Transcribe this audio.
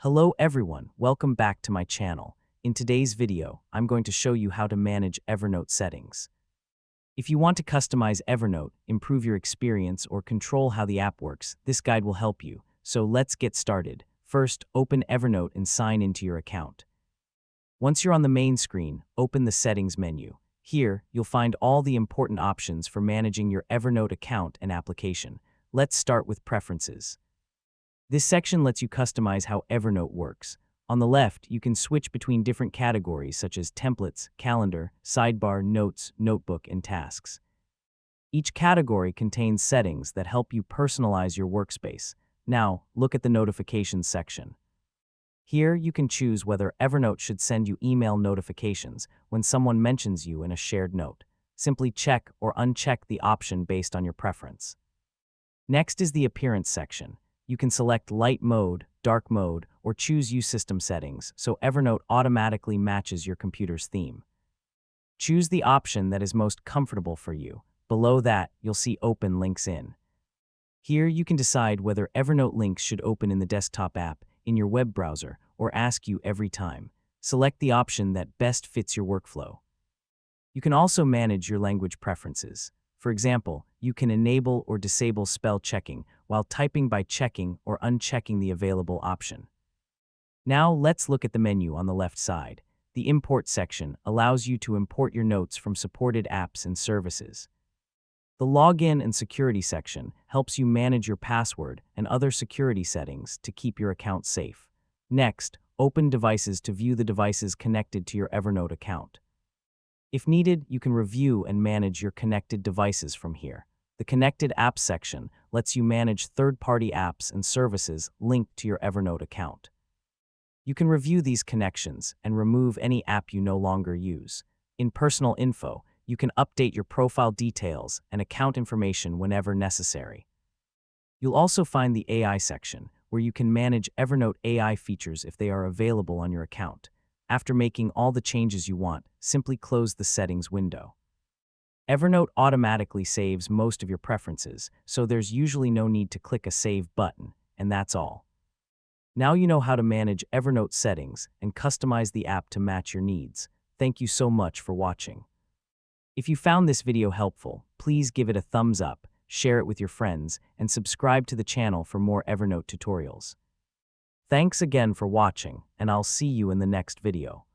Hello everyone, welcome back to my channel. In today's video, I'm going to show you how to manage Evernote settings. If you want to customize Evernote, improve your experience, or control how the app works, this guide will help you. So let's get started. First, open Evernote and sign into your account. Once you're on the main screen, open the Settings menu. Here, you'll find all the important options for managing your Evernote account and application. Let's start with Preferences. This section lets you customize how Evernote works. On the left, you can switch between different categories such as templates, calendar, sidebar, notes, notebook, and tasks. Each category contains settings that help you personalize your workspace. Now, look at the Notifications section. Here, you can choose whether Evernote should send you email notifications when someone mentions you in a shared note. Simply check or uncheck the option based on your preference. Next is the Appearance section. You can select light mode, dark mode, or choose Use System settings so Evernote automatically matches your computer's theme. Choose the option that is most comfortable for you. Below that, you'll see Open Links in. Here you can decide whether Evernote links should open in the desktop app, in your web browser, or ask you every time. Select the option that best fits your workflow. You can also manage your language preferences. For example, you can enable or disable spell checking while typing by checking or unchecking the available option. Now let's look at the menu on the left side. The Import section allows you to import your notes from supported apps and services. The Login and Security section helps you manage your password and other security settings to keep your account safe. Next, open Devices to view the devices connected to your Evernote account. If needed, you can review and manage your connected devices from here. The Connected Apps section lets you manage third-party apps and services linked to your Evernote account. You can review these connections and remove any app you no longer use. In Personal Info, you can update your profile details and account information whenever necessary. You'll also find the AI section, where you can manage Evernote AI features if they are available on your account. After making all the changes you want, simply close the Settings window. Evernote automatically saves most of your preferences, so there's usually no need to click a Save button, and that's all. Now you know how to manage Evernote settings and customize the app to match your needs. Thank you so much for watching. If you found this video helpful, please give it a thumbs up, share it with your friends, and subscribe to the channel for more Evernote tutorials. Thanks again for watching, and I'll see you in the next video.